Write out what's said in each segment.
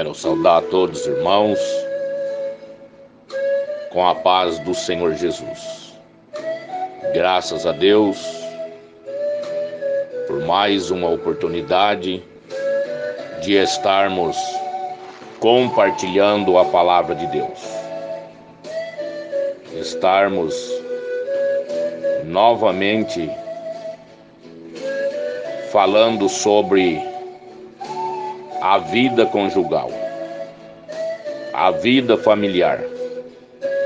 Quero saudar a todos os irmãos com a paz do Senhor Jesus. Graças a Deus por mais uma oportunidade de estarmos compartilhando a palavra de Deus. Estarmos novamente falando sobre a vida conjugal, a vida familiar.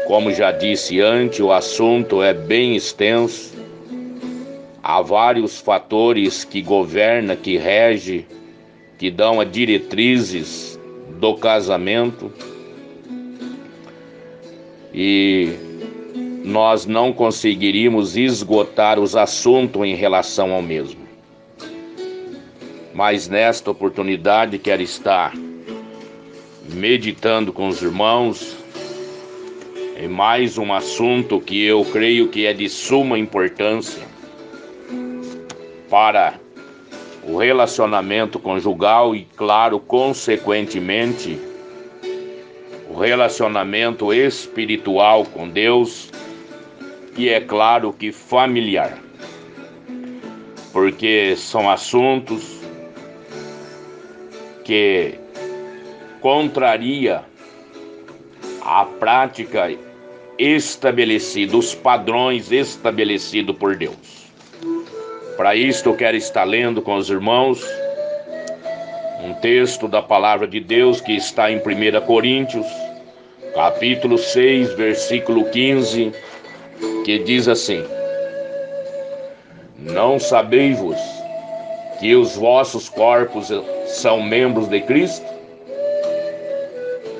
Como já disse antes, o assunto é bem extenso. Há vários fatores que governam, que regem, que dão as diretrizes do casamento. E nós não conseguiríamos esgotar os assuntos em relação ao mesmo. Mas nesta oportunidade quero estar meditando com os irmãos em mais um assunto que eu creio que é de suma importância para o relacionamento conjugal e, claro, consequentemente, o relacionamento espiritual com Deus e, é claro, que familiar. Porque são assuntos que contraria a prática estabelecida, os padrões estabelecidos por Deus. Para isto eu quero estar lendo com os irmãos um texto da palavra de Deus que está em 1 Coríntios, capítulo 6, versículo 15, que diz assim: Não sabeis-vos que os vossos corpos são membros de Cristo?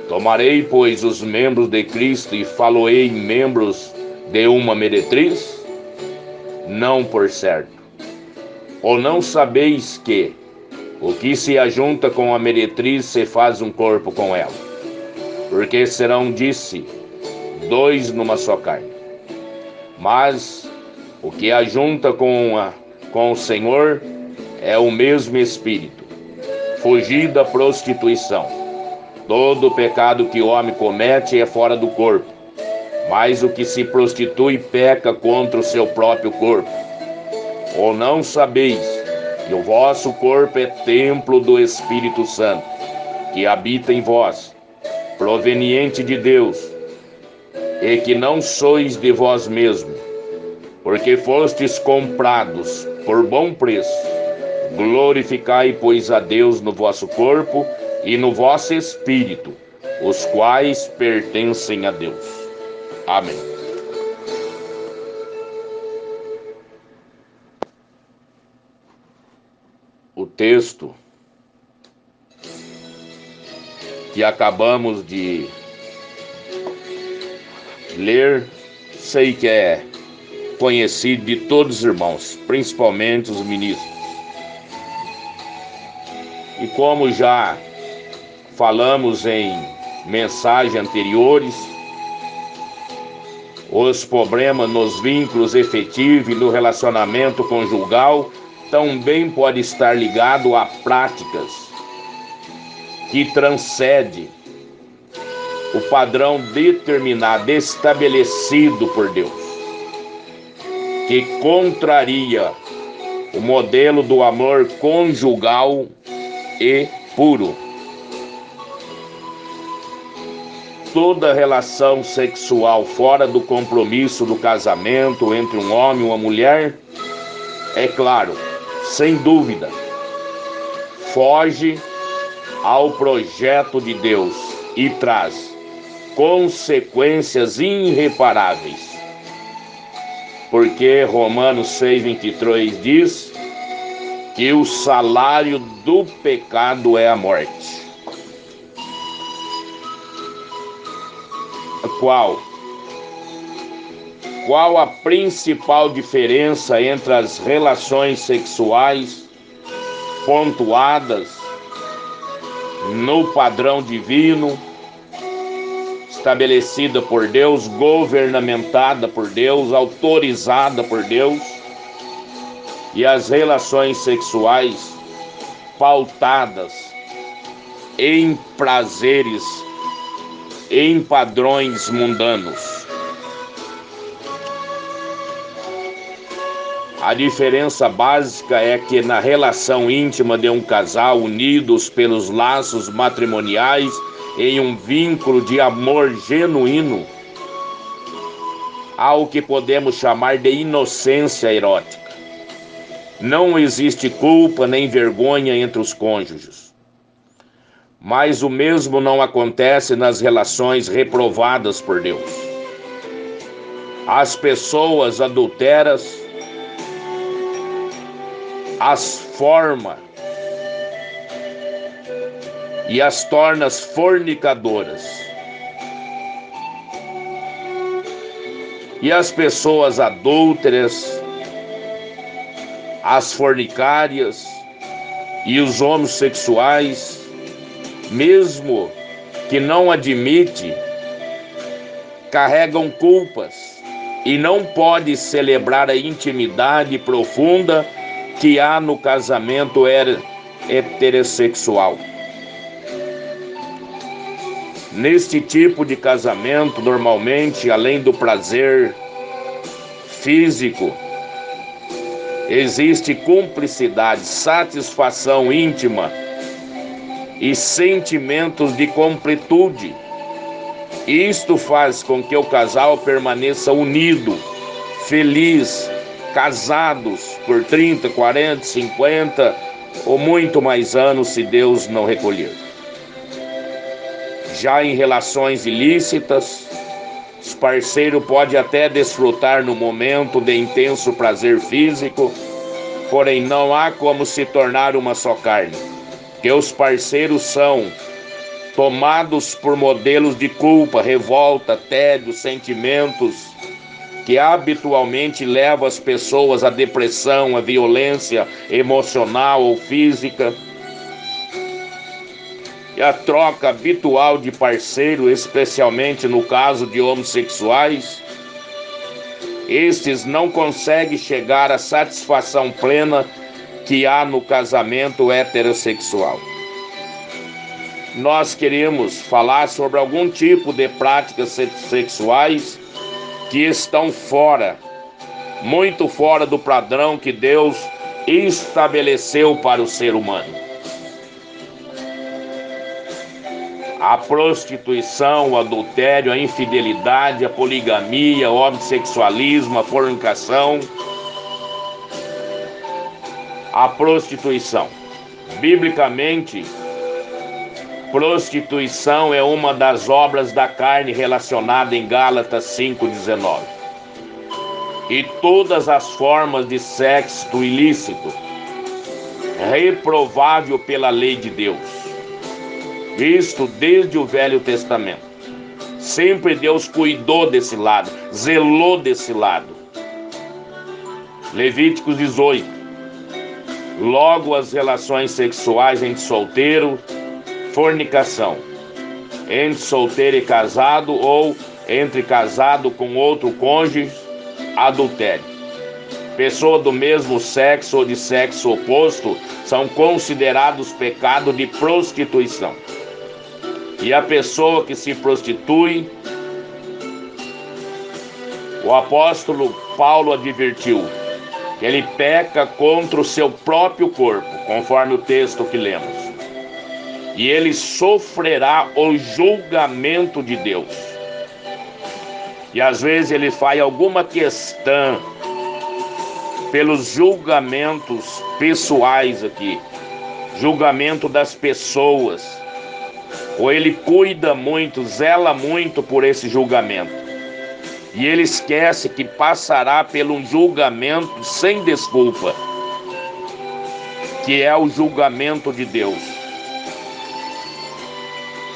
Tomarei, pois, os membros de Cristo e faloei membros de uma meretriz? Não, por certo. Ou não sabeis que o que se ajunta com a meretriz se faz um corpo com ela? Porque serão, disse, dois numa só carne. Mas o que ajunta com o Senhor é o mesmo Espírito. Fugir da prostituição. Todo pecado que o homem comete é fora do corpo, mas o que se prostitui peca contra o seu próprio corpo. Ou não sabeis que o vosso corpo é templo do Espírito Santo, que habita em vós, proveniente de Deus, e que não sois de vós mesmos, porque fostes comprados por bom preço. Glorificai, pois, a Deus no vosso corpo e no vosso espírito, os quais pertencem a Deus. Amém. O texto que acabamos de ler, sei que é conhecido de todos os irmãos, principalmente os ministros. E como já falamos em mensagens anteriores, os problemas nos vínculos efetivos e no relacionamento conjugal também pode estar ligado a práticas que transcendem o padrão determinado, estabelecido por Deus, que contraria o modelo do amor conjugal e puro. Toda relação sexual fora do compromisso do casamento entre um homem e uma mulher, é claro, sem dúvida, foge ao projeto de Deus e traz consequências irreparáveis. Porque Romanos 6,23 diz que o salário do pecado é a morte. Qual a principal diferença entre as relações sexuais pontuadas no padrão divino, estabelecida por Deus, governamentada por Deus, autorizada por Deus, e as relações sexuais pautadas em prazeres, em padrões mundanos. A diferença básica é que na relação íntima de um casal unidos pelos laços matrimoniais em um vínculo de amor genuíno, há o que podemos chamar de inocência erótica. Não existe culpa nem vergonha entre os cônjuges. Mas o mesmo não acontece nas relações reprovadas por Deus. As pessoas adulteras as forma e as torna fornicadoras. E as pessoas adúlteras, as fornicárias e os homossexuais, mesmo que não admite, carregam culpas e não pode celebrar a intimidade profunda que há no casamento heterossexual. Neste tipo de casamento, normalmente, além do prazer físico, existe cumplicidade, satisfação íntima e sentimentos de completude. Isto faz com que o casal permaneça unido, feliz, casados por 30, 40, 50 ou muito mais anos, se Deus não recolher. Já em relações ilícitas, o parceiro pode até desfrutar no momento de intenso prazer físico, porém não há como se tornar uma só carne, que os parceiros são tomados por modelos de culpa, revolta, tédio, sentimentos que habitualmente levam as pessoas à depressão, à violência emocional ou física. E a troca habitual de parceiro, especialmente no caso de homossexuais, estes não conseguem chegar à satisfação plena que há no casamento heterossexual. Nós queremos falar sobre algum tipo de práticas sexuais que estão fora, muito fora do padrão que Deus estabeleceu para o ser humano. A prostituição, o adultério, a infidelidade, a poligamia, o homossexualismo, a fornicação. A prostituição. Biblicamente, prostituição é uma das obras da carne relacionada em Gálatas 5,19. E todas as formas de sexo ilícito, reprovável pela lei de Deus. Isto desde o Velho Testamento. Sempre Deus cuidou desse lado, zelou desse lado. Levíticos 18. Logo as relações sexuais entre solteiro, fornicação, entre solteiro e casado ou entre casado com outro cônjuge, adultério. Pessoa do mesmo sexo ou de sexo oposto são considerados pecado de prostituição. E a pessoa que se prostitui, o apóstolo Paulo advertiu que ele peca contra o seu próprio corpo, conforme o texto que lemos. E ele sofrerá o julgamento de Deus. E às vezes ele faz alguma questão pelos julgamentos pessoais aqui, julgamento das pessoas, ou ele cuida muito, zela muito por esse julgamento. E ele esquece que passará por um julgamento sem desculpa, que é o julgamento de Deus.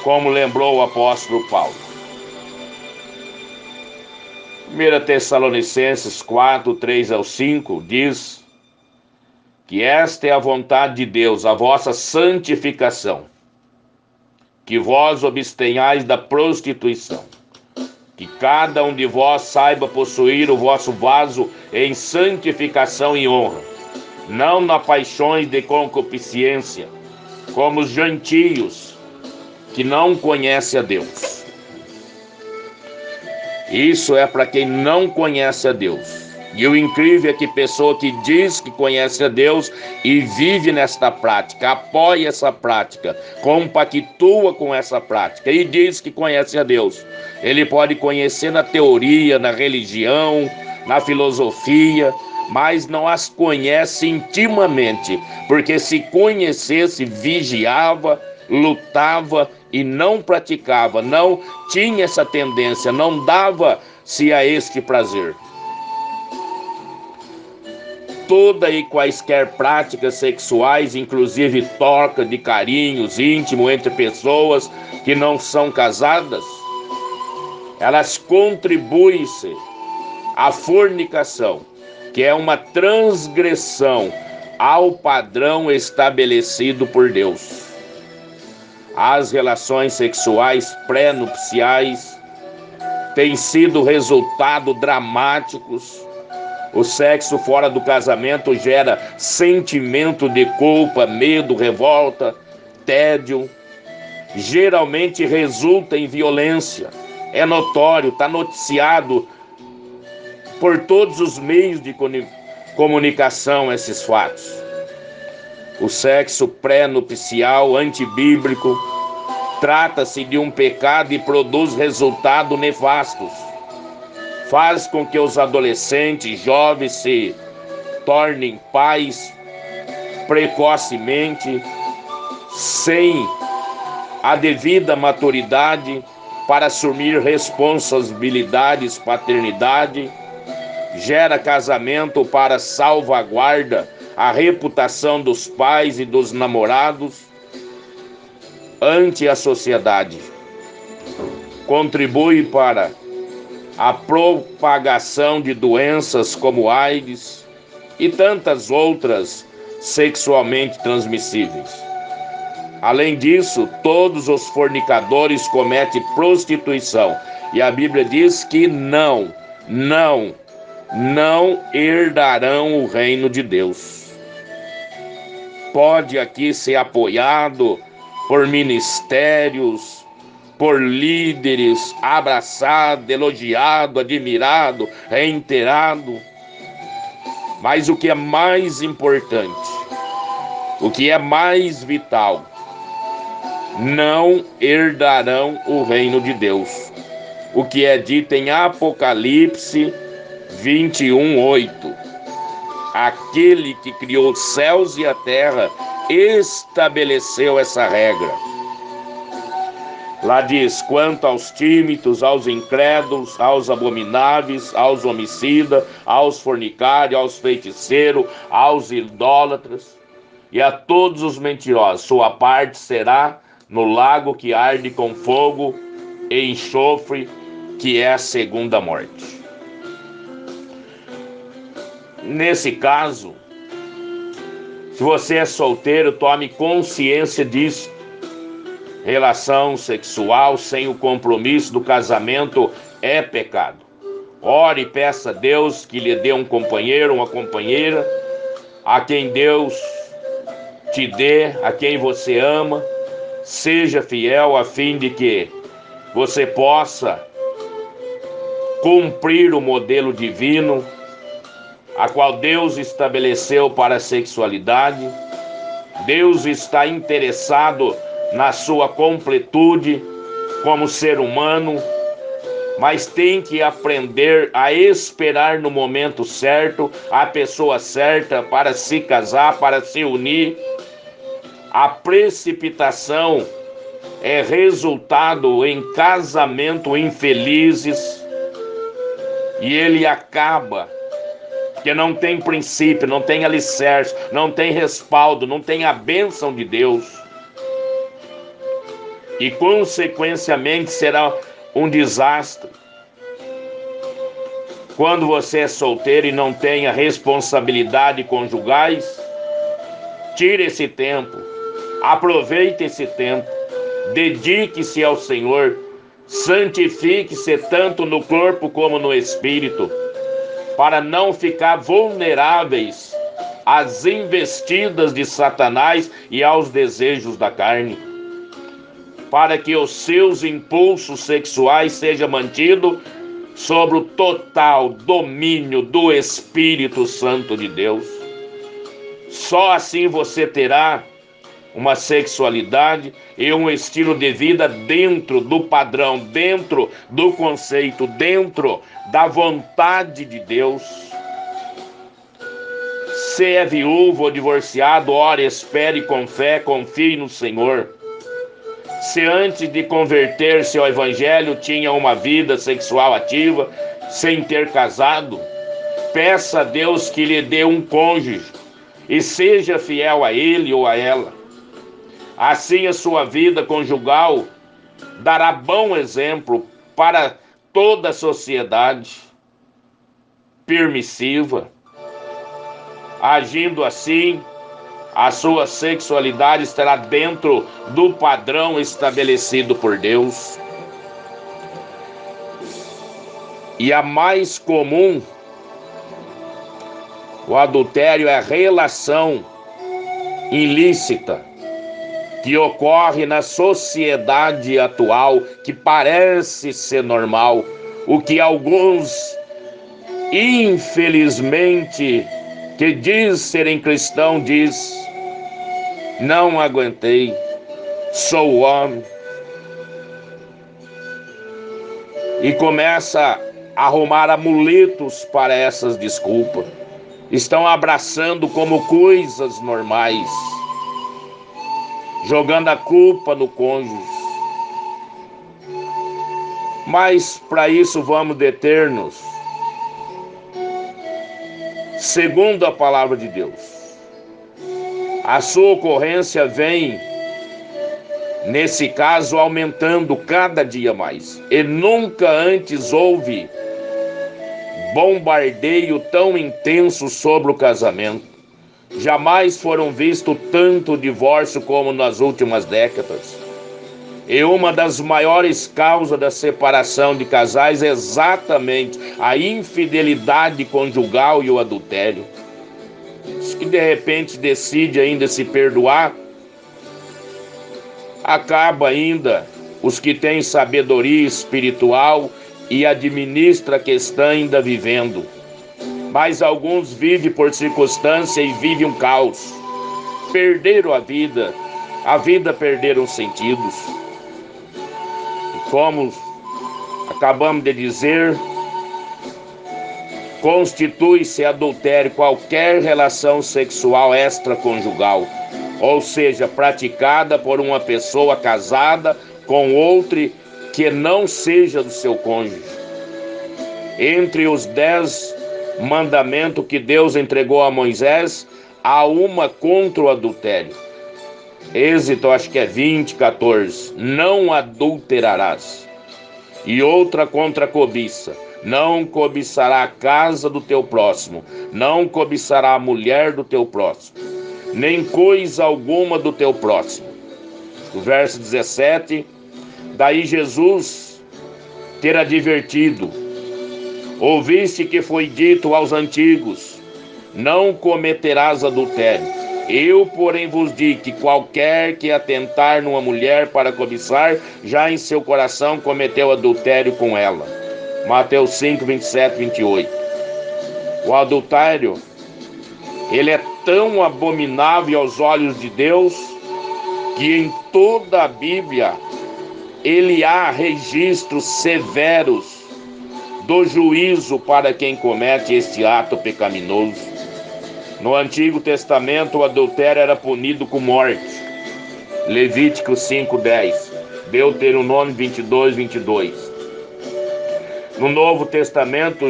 Como lembrou o apóstolo Paulo. 1 Tessalonicenses 4, 3-5 diz que esta é a vontade de Deus, a vossa santificação, que vós abstenhais da prostituição, que cada um de vós saiba possuir o vosso vaso em santificação e honra, não na paixões de concupiscência, como os gentios, que não conhece a Deus. Isso é para quem não conhece a Deus. E o incrível é que pessoa que diz que conhece a Deus e vive nesta prática, apoia essa prática, compactua com essa prática e diz que conhece a Deus. Ele pode conhecer na teoria, na religião, na filosofia, mas não as conhece intimamente, porque se conhecesse, vigiava, lutava e não praticava, não tinha essa tendência, não dava-se a este prazer. Toda e quaisquer práticas sexuais, inclusive troca de carinhos íntimo entre pessoas que não são casadas, elas contribuem-se à fornicação, que é uma transgressão ao padrão estabelecido por Deus. As relações sexuais pré-nupciais têm sido resultado dramáticos. O sexo fora do casamento gera sentimento de culpa, medo, revolta, tédio. Geralmente resulta em violência. É notório, está noticiado por todos os meios de comunicação esses fatos. O sexo pré-nupcial antibíblico trata-se de um pecado e produz resultados nefastos. Faz com que os adolescentes, jovens se tornem pais precocemente, sem a devida maturidade para assumir responsabilidades, paternidade, gera casamento para salvaguarda a reputação dos pais e dos namorados ante a sociedade. Contribui para a propagação de doenças como AIDS e tantas outras sexualmente transmissíveis. Além disso, todos os fornicadores cometem prostituição. E a Bíblia diz que não herdarão o reino de Deus. Pode aqui ser apoiado por ministérios, por líderes, abraçado, elogiado, admirado, reiterado. Mas o que é mais importante, o que é mais vital, não herdarão o reino de Deus. O que é dito em Apocalipse 21:8. Aquele que criou os céus e a terra estabeleceu essa regra. Lá diz: quanto aos tímidos, aos incrédulos, aos abomináveis, aos homicidas, aos fornicários, aos feiticeiros, aos idólatras e a todos os mentirosos, sua parte será no lago que arde com fogo e enxofre, que é a segunda morte. Nesse caso, se você é solteiro, tome consciência disso. Relação sexual sem o compromisso do casamento é pecado. Ore e peça a Deus que lhe dê um companheiro, uma companheira, a quem Deus te dê, a quem você ama. Seja fiel a fim de que você possa cumprir o modelo divino a qual Deus estabeleceu para a sexualidade. Deus está interessado na sua completude como ser humano, mas tem que aprender a esperar no momento certo, a pessoa certa para se casar, para se unir. A precipitação é resultado em casamento infelizes e ele acaba porque não tem princípio, não tem alicerce, não tem respaldo, não tem a bênção de Deus. E consequentemente será um desastre. Quando você é solteiro e não tem a responsabilidade conjugais, tire esse tempo, aproveite esse tempo, dedique-se ao Senhor, santifique-se tanto no corpo como no espírito, para não ficar vulneráveis às investidas de Satanás e aos desejos da carne. para que os seus impulsos sexuais sejam mantidos sob o total domínio do Espírito Santo de Deus. Só assim você terá uma sexualidade e um estilo de vida dentro do padrão, dentro do conceito, dentro da vontade de Deus. Se é viúvo ou divorciado, ore, espere com fé, confie no Senhor. Se antes de converter-se ao Evangelho tinha uma vida sexual ativa, sem ter casado, peça a Deus que lhe dê um cônjuge e seja fiel a ele ou a ela. Assim a sua vida conjugal dará bom exemplo para toda a sociedade permissiva. Agindo assim, a sua sexualidade estará dentro do padrão estabelecido por Deus. E a mais comum, o adultério é a relação ilícita que ocorre na sociedade atual, que parece ser normal, o que alguns, infelizmente, que diz serem cristãos, diz: não aguentei, sou homem. E começa a arrumar amuletos para essas desculpas. Estão abraçando como coisas normais, jogando a culpa no cônjuge. Mas para isso vamos deter-nos segundo a palavra de Deus. A sua ocorrência vem, nesse caso, aumentando cada dia mais. E nunca antes houve bombardeio tão intenso sobre o casamento. Jamais foram vistos tanto divórcio como nas últimas décadas. E uma das maiores causas da separação de casais é exatamente a infidelidade conjugal e o adultério. Os que de repente decide ainda se perdoar, acaba ainda os que têm sabedoria espiritual e administra a questão ainda vivendo. Mas alguns vivem por circunstância e vivem um caos. Perderam a vida perderam os sentidos. E como acabamos de dizer, constitui-se adultério qualquer relação sexual extraconjugal, ou seja, praticada por uma pessoa casada com outra que não seja do seu cônjuge. Entre os 10 mandamentos que Deus entregou a Moisés, há uma contra o adultério. Êxodo, acho que é 20:14, não adulterarás. E outra contra a cobiça, não cobiçará a casa do teu próximo, não cobiçará a mulher do teu próximo, nem coisa alguma do teu próximo. O verso 17, daí Jesus ter advertido: ouviste que foi dito aos antigos, não cometerás adultério. Eu, porém, vos digo que qualquer que atentar numa mulher para cobiçar, já em seu coração cometeu adultério com ela. Mateus 5, 27, 28. O adultério, ele é tão abominável aos olhos de Deus, que em toda a Bíblia, ele há registros severos do juízo para quem comete este ato pecaminoso. No Antigo Testamento, o adultério era punido com morte. Levítico 5:10, Deuteronômio 22, 22. No Novo Testamento,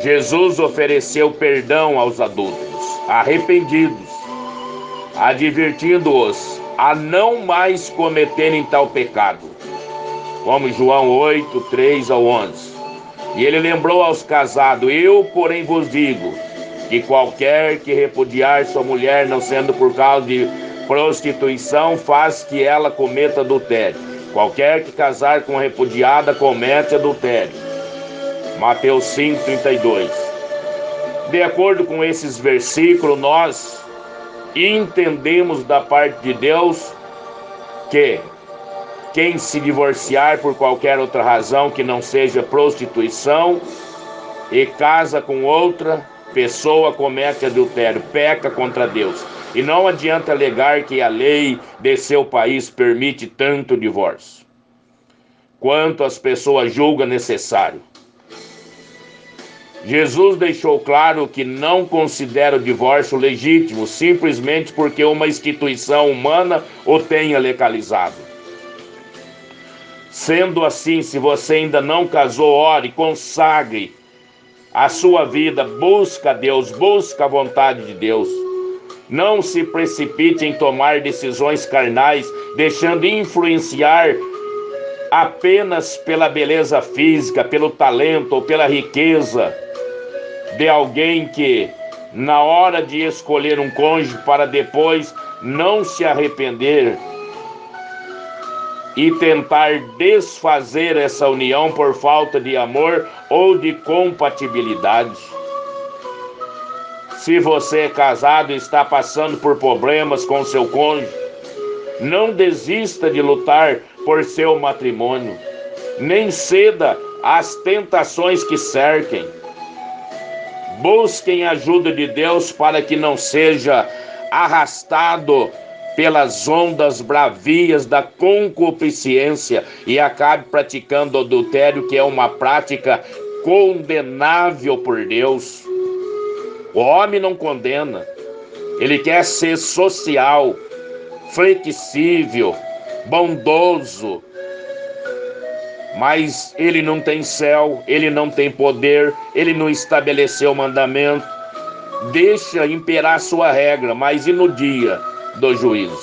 Jesus ofereceu perdão aos adúlteros, arrependidos, advertindo-os a não mais cometerem tal pecado, como João 8, 3 ao 11. E ele lembrou aos casados: eu, porém, vos digo que qualquer que repudiar sua mulher, não sendo por causa de prostituição, faz que ela cometa adultério. Qualquer que casar com repudiada comete adultério. Mateus 5:32. De acordo com esses versículos, nós entendemos da parte de Deus que Quem se divorciar por qualquer outra razão que não seja prostituição e casa com outra pessoa comete adultério, peca contra Deus. E não adianta alegar que a lei de seu país permite tanto divórcio quanto as pessoas julgam necessário. Jesus deixou claro que não considera o divórcio legítimo simplesmente porque uma instituição humana o tenha legalizado. Sendo assim, se você ainda não casou, ore, consagre a sua vida, busca Deus, busca a vontade de Deus. Não se precipite em tomar decisões carnais, deixando influenciar apenas pela beleza física, pelo talento ou pela riqueza de alguém que, na hora de escolher um cônjuge para depois não se arrepender e tentar desfazer essa união por falta de amor ou de compatibilidade. Se você é casado e está passando por problemas com seu cônjuge, não desista de lutar por seu matrimônio, nem ceda às tentações que cerquem. Busquem a ajuda de Deus para que não seja arrastado pelas ondas bravias da concupiscência e acabe praticando adultério, que é uma prática condenável por Deus. O homem não condena, ele quer ser social, flexível, bondoso, mas ele não tem céu, ele não tem poder, ele não estabeleceu o mandamento. Deixa imperar sua regra, mas e no dia do juízo?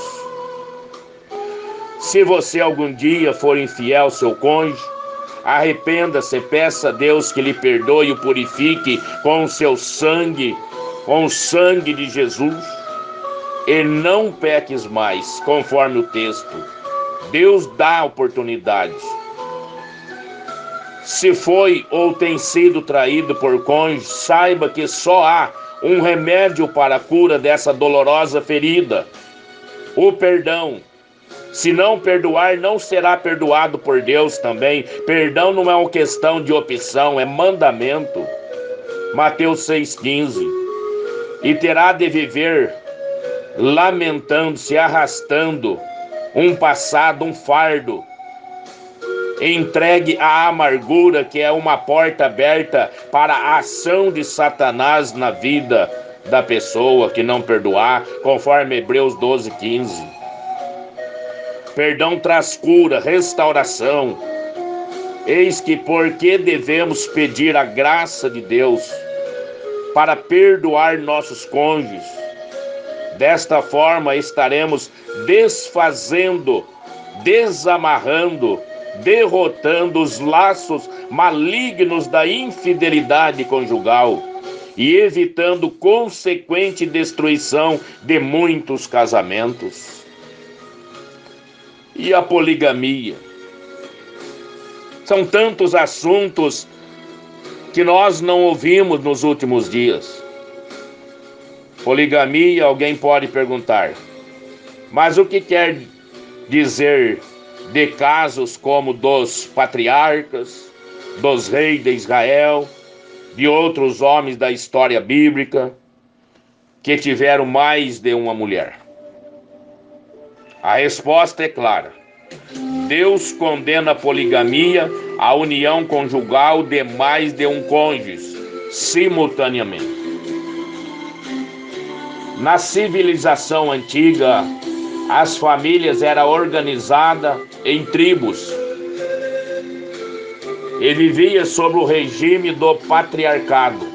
Se você algum dia for infiel ao seu cônjuge, arrependa-se, peça a Deus que lhe perdoe e o purifique com o seu sangue, com o sangue de Jesus, e não peques mais, conforme o texto. Deus dá oportunidades. Se foi ou tem sido traído por cônjuge, saiba que só há um remédio para a cura dessa dolorosa ferida: o perdão. Se não perdoar, não será perdoado por Deus também. Perdão não é uma questão de opção, é mandamento. Mateus 6,15. E terá de viver lamentando-se, arrastando um passado, um fardo, entregue à amargura, que é uma porta aberta para a ação de Satanás na vida da pessoa que não perdoar, conforme Hebreus 12,15. Perdão traz cura, restauração. Eis que porque devemos pedir a graça de Deus para perdoar nossos cônjuges. Desta forma estaremos desfazendo, desamarrando, derrotando os laços malignos da infidelidade conjugal e evitando consequente destruição de muitos casamentos. E a poligamia? São tantos assuntos que nós não ouvimos nos últimos dias. Poligamia, alguém pode perguntar, mas o que quer dizer de casos como dos patriarcas, dos reis de Israel, de outros homens da história bíblica que tiveram mais de uma mulher? A resposta é clara. Deus condena a poligamia, a união conjugal de mais de um cônjuge, simultaneamente. Na civilização antiga, as famílias eram organizadas em tribos e viviam sob o regime do patriarcado,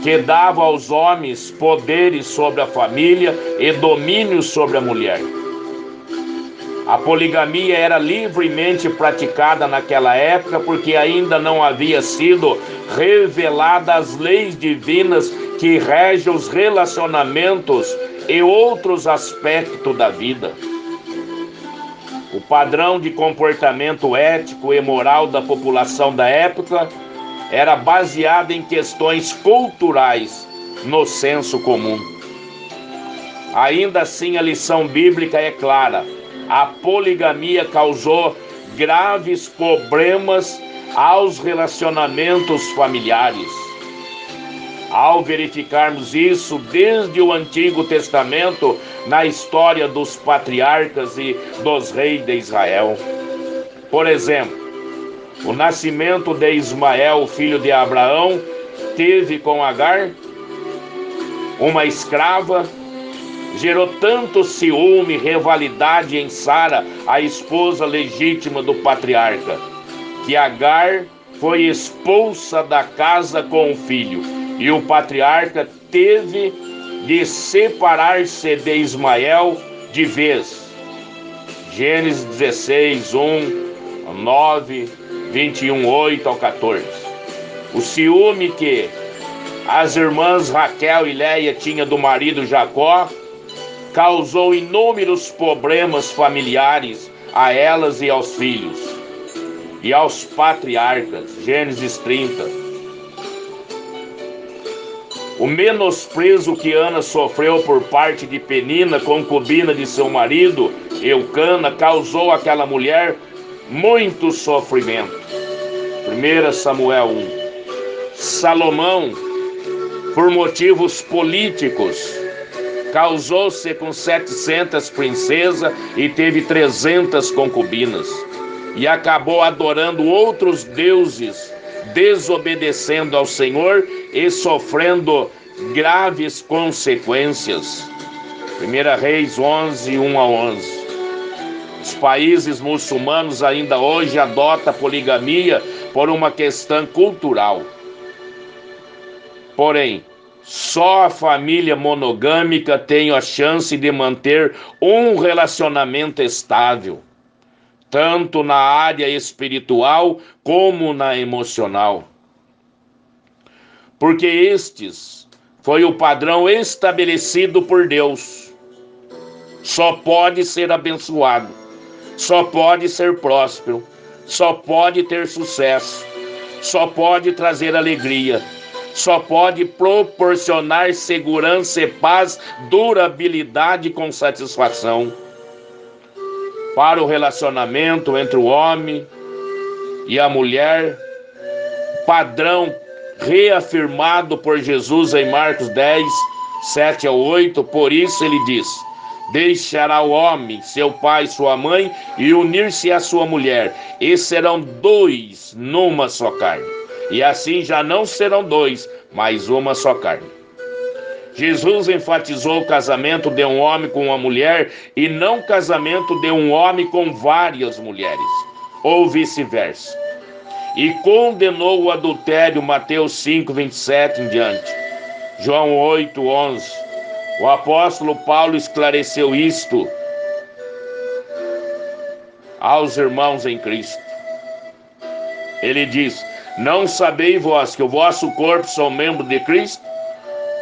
que dava aos homens poderes sobre a família e domínio sobre a mulher. A poligamia era livremente praticada naquela época porque ainda não havia sido revelada as leis divinas que regem os relacionamentos e outros aspectos da vida. O padrão de comportamento ético e moral da população da época era baseado em questões culturais no senso comum. Ainda assim, a lição bíblica é clara: A poligamia causou graves problemas aos relacionamentos familiares. Ao verificarmos isso desde o Antigo Testamento, na história dos patriarcas e dos reis de Israel. Por exemplo, o nascimento de Ismael, filho de Abraão, teve com Agar, uma escrava, gerou tanto ciúme e rivalidade em Sara, a esposa legítima do patriarca, que Agar foi expulsa da casa com o filho, e o patriarca teve de separar-se de Ismael de vez. Gênesis 16, 1, 9, 21, 8 ao 14. O ciúme que as irmãs Raquel e Léia tinham do marido Jacó causou inúmeros problemas familiares a elas e aos filhos e aos patriarcas. Gênesis 30. O menosprezo que Ana sofreu por parte de Penina, concubina de seu marido, Eucana, causou àquela mulher muito sofrimento. 1 Samuel 1. Salomão, por motivos políticos, casou-se com 700 princesas e teve 300 concubinas. E acabou adorando outros deuses, desobedecendo ao Senhor e sofrendo graves consequências. 1 Reis 11, 1 a 11. Os países muçulmanos ainda hoje adotam a poligamia por uma questão cultural. Porém, só a família monogâmica tem a chance de manter um relacionamento estável, tanto na área espiritual como na emocional. Porque estes foi o padrão estabelecido por Deus. Só pode ser abençoado, só pode ser próspero, só pode ter sucesso, só pode trazer alegria, só pode proporcionar segurança e paz, durabilidade com satisfação. Para o relacionamento entre o homem e a mulher, padrão reafirmado por Jesus em Marcos 10, 7 a 8, por isso ele diz: deixará o homem, seu pai e sua mãe, e unir-se à sua mulher, e serão dois numa só carne. E assim já não serão dois, mas uma só carne. Jesus enfatizou o casamento de um homem com uma mulher e não o casamento de um homem com várias mulheres, ou vice-versa. E condenou o adultério, Mateus 5, 27 em diante. João 8, 11. O apóstolo Paulo esclareceu isto aos irmãos em Cristo. Ele diz: não sabeis vós que o vosso corpo são membro de Cristo?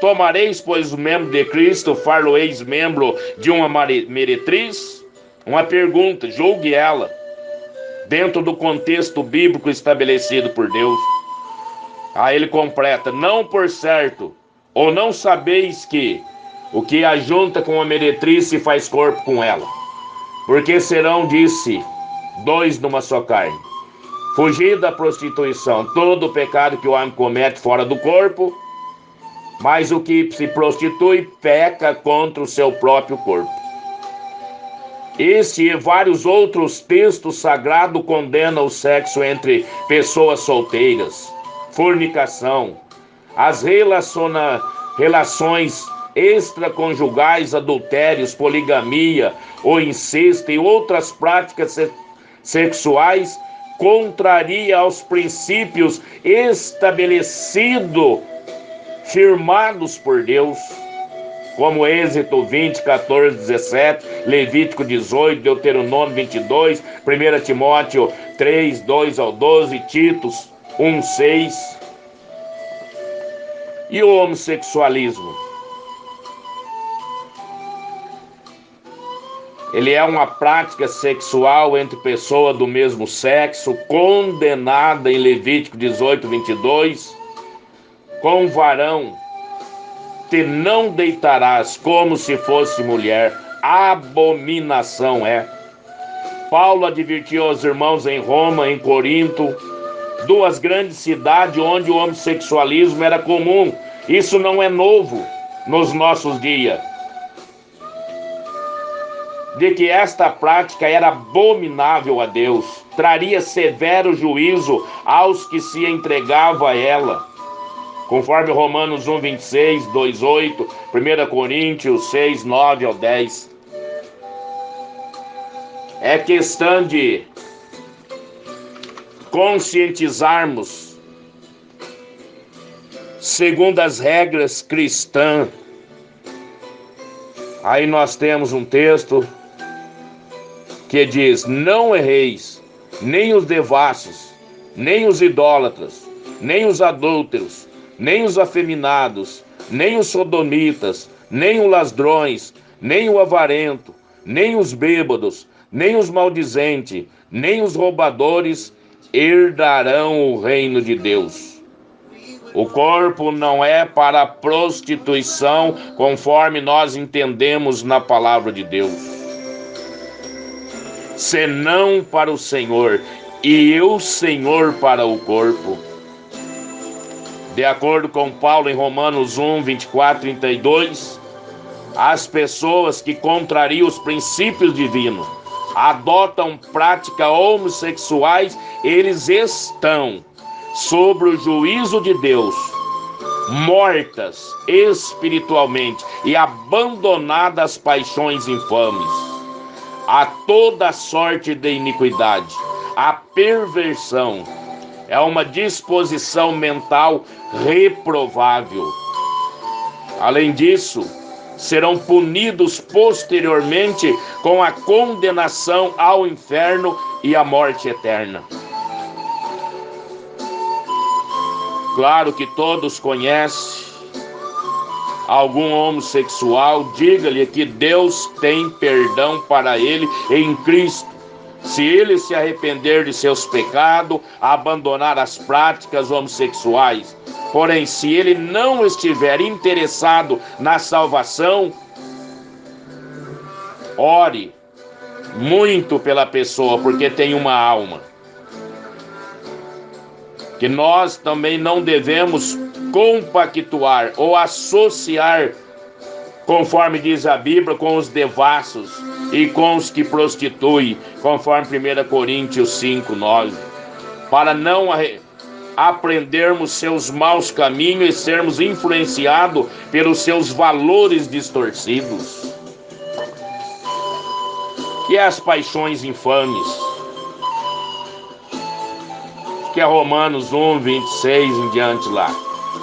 Tomareis, pois, o membro de Cristo, far-lo-eis membro de uma meretriz? Uma pergunta, julgue ela, dentro do contexto bíblico estabelecido por Deus. Aí ele completa: não por certo, ou não sabeis que o que ajunta com a meretriz se faz corpo com ela? Porque serão, disse, dois numa só carne. Fugir da prostituição, todo o pecado que o homem comete fora do corpo, mas o que se prostitui peca contra o seu próprio corpo. Este e vários outros textos sagrados condenam o sexo entre pessoas solteiras, fornicação, as relações extraconjugais, adultérios, poligamia, ou incesto e outras práticas sexuais, contraria aos princípios estabelecidos, firmados por Deus, como Êxodo 20, 14, 17, Levítico 18, Deuteronômio 22, 1 Timóteo 3, 2 ao 12, Titos 1, 6. E o homossexualismo? Ele é uma prática sexual entre pessoas do mesmo sexo, condenada em Levítico 18, 22, com varão te não deitarás como se fosse mulher, abominação é. Paulo advertiu aos irmãos em Roma, em Corinto, duas grandes cidades onde o homossexualismo era comum. Isso não é novo nos nossos dias. De que esta prática era abominável a Deus, traria severo juízo aos que se entregavam a ela. Conforme Romanos 1:26, 2:8, 1 Coríntios 6, 9 ao 10. É questão de conscientizarmos, segundo as regras cristãs. Aí nós temos um texto que diz: não erreis, nem os devassos, nem os idólatras, nem os adúlteros, nem os afeminados, nem os sodomitas, nem os ladrões, nem o avarento, nem os bêbados, nem os maldizentes, nem os roubadores herdarão o reino de Deus. O corpo não é para a prostituição, conforme nós entendemos na palavra de Deus, senão para o Senhor, e o Senhor para o corpo. De acordo com Paulo em Romanos 1, 24, 32, as pessoas que contrariam os princípios divinos, adotam práticas homossexuais, eles estão sobre o juízo de Deus, mortas espiritualmente e abandonadas às paixões infames, a toda sorte de iniquidade. A perversão é uma disposição mental reprovável. Além disso, serão punidos posteriormente com a condenação ao inferno e à morte eterna. Claro que todos conhecem algum homossexual, diga-lhe que Deus tem perdão para ele em Cristo, se ele se arrepender de seus pecados, abandonar as práticas homossexuais. Porém, se ele não estiver interessado na salvação, ore muito pela pessoa, porque tem uma alma. Que nós também não devemos compactuar ou associar, conforme diz a Bíblia, com os devassos e com os que prostituem, conforme 1 Coríntios 5, 9, para não aprendermos seus maus caminhos e sermos influenciados pelos seus valores distorcidos. E as paixões infames, que é Romanos 1, 26 em diante lá.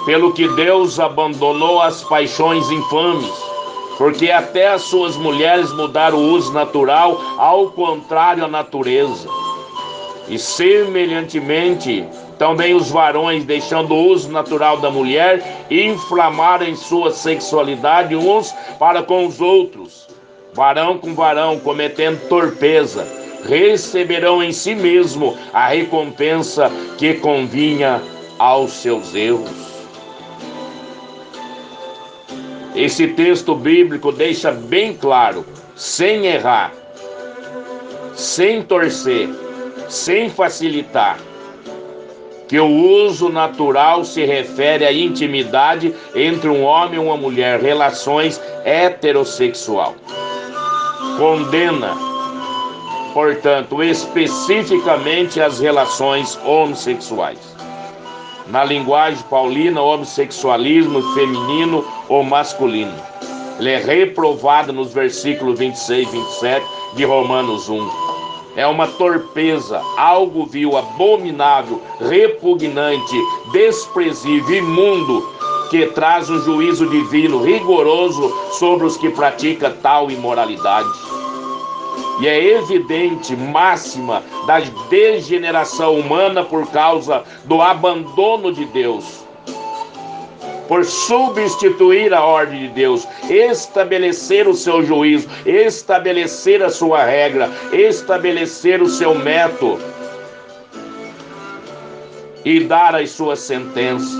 Pelo que Deus abandonou as paixões infames, porque até as suas mulheres mudaram o uso natural, ao contrário à natureza. E semelhantemente, também os varões, deixando o uso natural da mulher, inflamarem sua sexualidade uns para com os outros, varão com varão, cometendo torpeza, receberão em si mesmo a recompensa que convinha aos seus erros. Esse texto bíblico deixa bem claro, sem errar, sem torcer, sem facilitar, que o uso natural se refere à intimidade entre um homem e uma mulher, relações heterossexual. Condena, portanto, especificamente as relações homossexuais. Na linguagem paulina, o homossexualismo feminino ou masculino. Ele é reprovado nos versículos 26 e 27 de Romanos 1. É uma torpeza, algo vil, abominável, repugnante, desprezível, imundo, que traz um juízo divino rigoroso sobre os que praticam tal imoralidade. E é evidente, máxima da degeneração humana por causa do abandono de Deus, por substituir a ordem de Deus, estabelecer o seu juízo, estabelecer a sua regra, estabelecer o seu método e dar as suas sentenças,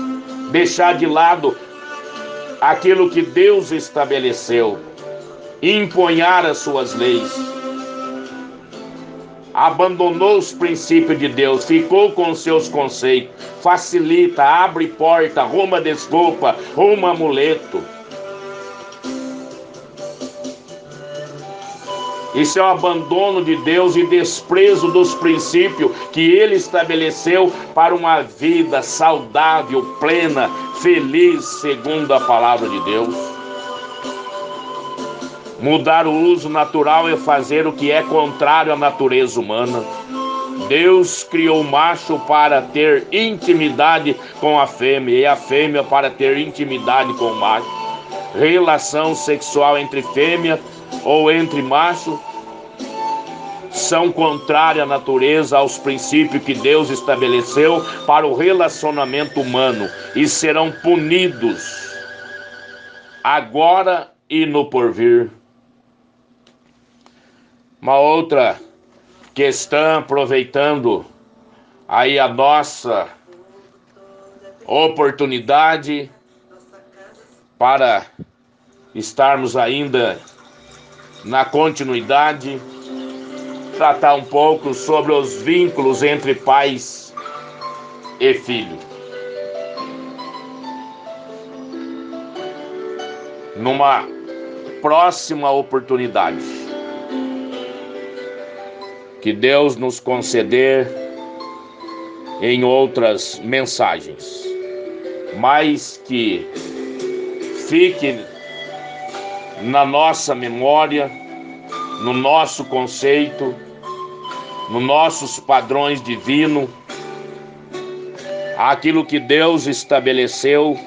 deixar de lado aquilo que Deus estabeleceu, empunhar as suas leis. abandonou os princípios de Deus, ficou com seus conceitos, facilita, abre porta, arruma desculpa, arruma amuleto. Isso é o abandono de Deus e desprezo dos princípios que Ele estabeleceu para uma vida saudável, plena, feliz, segundo a palavra de Deus. Mudar o uso natural é fazer o que é contrário à natureza humana. Deus criou o macho para ter intimidade com a fêmea e a fêmea para ter intimidade com o macho. Relação sexual entre fêmea ou entre macho são contrárias à natureza, aos princípios que Deus estabeleceu para o relacionamento humano e serão punidos agora e no porvir. Uma outra questão, aproveitando aí a nossa oportunidade para estarmos ainda na continuidade, tratar um pouco sobre os vínculos entre pais e filho. Numa próxima oportunidade, que Deus nos conceder em outras mensagens, mas que fique na nossa memória, no nosso conceito, nos nossos padrões divinos, aquilo que Deus estabeleceu,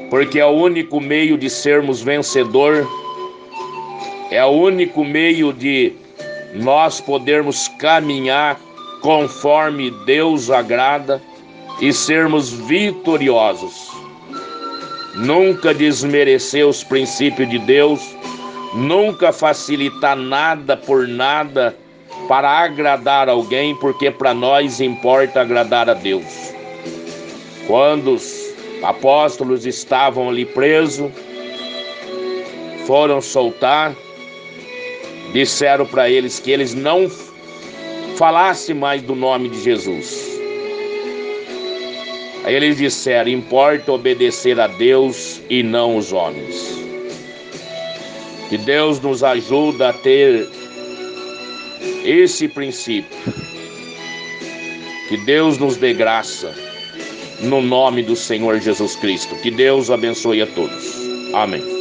porque é o único meio de sermos vencedor, é o único meio de nós podermos caminhar conforme Deus agrada e sermos vitoriosos. Nunca desmerecer os princípios de Deus, nunca facilitar nada por nada para agradar alguém, porque para nós importa agradar a Deus. Quando os apóstolos estavam ali presos, foram soltar, disseram para eles que eles não falassem mais do nome de Jesus. Aí eles disseram: importa obedecer a Deus e não os homens. Que Deus nos ajuda a ter esse princípio. Que Deus nos dê graça, no nome do Senhor Jesus Cristo. Que Deus abençoe a todos. Amém.